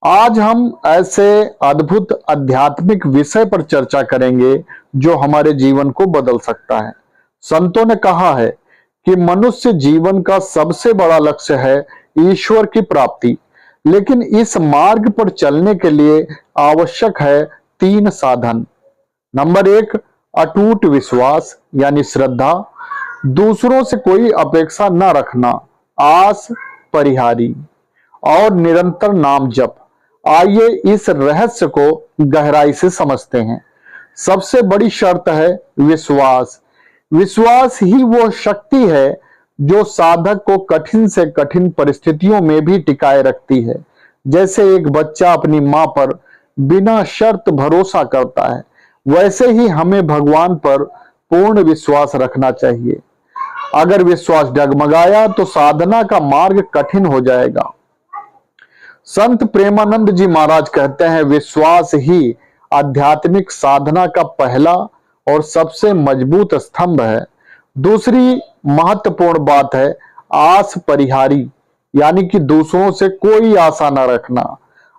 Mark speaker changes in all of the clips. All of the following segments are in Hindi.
Speaker 1: आज हम ऐसे अद्भुत आध्यात्मिक विषय पर चर्चा करेंगे जो हमारे जीवन को बदल सकता है। संतों ने कहा है कि मनुष्य जीवन का सबसे बड़ा लक्ष्य है ईश्वर की प्राप्ति, लेकिन इस मार्ग पर चलने के लिए आवश्यक है तीन साधन। नंबर एक, अटूट विश्वास यानी श्रद्धा। दूसरों से कोई अपेक्षा न रखना, आस परिहारी। और निरंतर नाम जप। आइए इस रहस्य को गहराई से समझते हैं। सबसे बड़ी शर्त है विश्वास। विश्वास ही वो शक्ति है जो साधक को कठिन से कठिन परिस्थितियों में भी टिकाए रखती है। जैसे एक बच्चा अपनी मां पर बिना शर्त भरोसा करता है, वैसे ही हमें भगवान पर पूर्ण विश्वास रखना चाहिए। अगर विश्वास डगमगाया तो साधना का मार्ग कठिन हो जाएगा। संत प्रेमानंद जी महाराज कहते हैं, विश्वास ही आध्यात्मिक साधना का पहला और सबसे मजबूत स्तंभ है। दूसरी महत्वपूर्ण बात है आस परिहारी, यानी कि दूसरों से कोई आशा न रखना।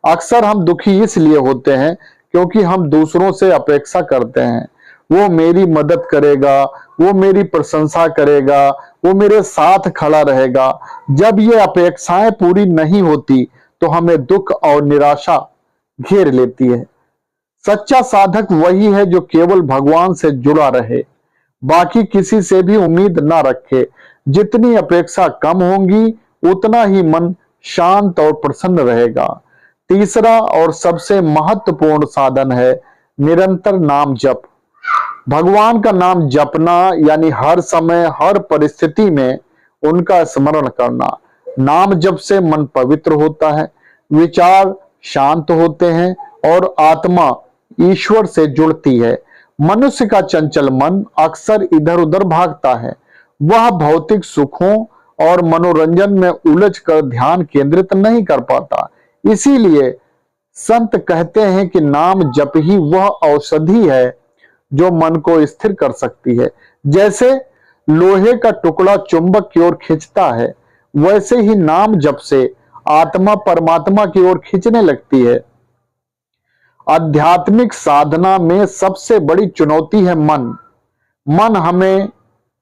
Speaker 1: अक्सर हम दुखी इसलिए होते हैं क्योंकि हम दूसरों से अपेक्षा करते हैं, वो मेरी मदद करेगा, वो मेरी प्रशंसा करेगा, वो मेरे साथ खड़ा रहेगा। जब ये अपेक्षाएं पूरी नहीं होती तो हमें दुख और निराशा घेर लेती है। सच्चा साधक वही है जो केवल भगवान से जुड़ा रहे, बाकी किसी से भी उम्मीद ना रखे। जितनी अपेक्षा कम होंगी उतना ही मन शांत और प्रसन्न रहेगा। तीसरा और सबसे महत्वपूर्ण साधन है निरंतर नाम जप। भगवान का नाम जपना यानी हर समय हर परिस्थिति में उनका स्मरण करना। नाम जप से मन पवित्र होता है, विचार शांत होते हैं और आत्मा ईश्वर से जुड़ती है। मनुष्य का चंचल मन अक्सर इधर उधर भागता है, वह भौतिक सुखों और मनोरंजन में उलझकर ध्यान केंद्रित नहीं कर पाता। इसीलिए संत कहते हैं कि नाम जप ही वह औषधि है जो मन को स्थिर कर सकती है। जैसे लोहे का टुकड़ा चुंबक की ओर खींचता है, वैसे ही नाम जप से आत्मा परमात्मा की ओर खींचने लगती है। आध्यात्मिक साधना में सबसे बड़ी चुनौती है मन। मन हमें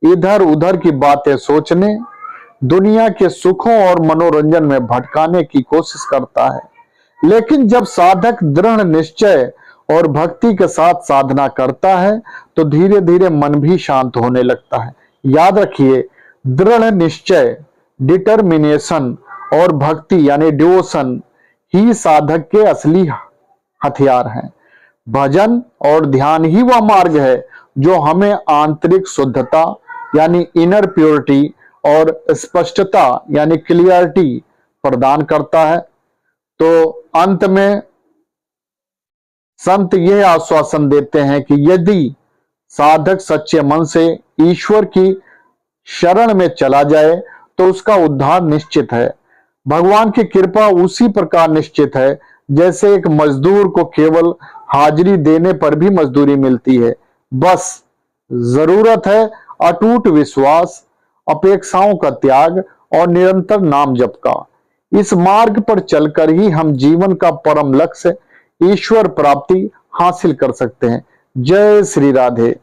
Speaker 1: इधर उधर की बातें सोचने, दुनिया के सुखों और मनोरंजन में भटकाने की कोशिश करता है। लेकिन जब साधक दृढ़ निश्चय और भक्ति के साथ साधना करता है तो धीरे धीरे मन भी शांत होने लगता है। याद रखिए, दृढ़ निश्चय, डिटर्मिनेशन और भक्ति यानी डिवोशन ही साधक के असली हथियार हैं। भजन और ध्यान ही वह मार्ग है जो हमें आंतरिक शुद्धता यानी इनर प्योरिटी और स्पष्टता यानी क्लियरिटी प्रदान करता है। तो अंत में संत यह आश्वासन देते हैं कि यदि साधक सच्चे मन से ईश्वर की शरण में चला जाए तो उसका उद्धार निश्चित है। भगवान की कृपा उसी प्रकार निश्चित है जैसे एक मजदूर को केवल हाजिरी देने पर भी मजदूरी मिलती है। बस जरूरत है अटूट विश्वास, अपेक्षाओं का त्याग और निरंतर नाम जप का। इस मार्ग पर चलकर ही हम जीवन का परम लक्ष्य ईश्वर प्राप्ति हासिल कर सकते हैं। जय श्री राधे।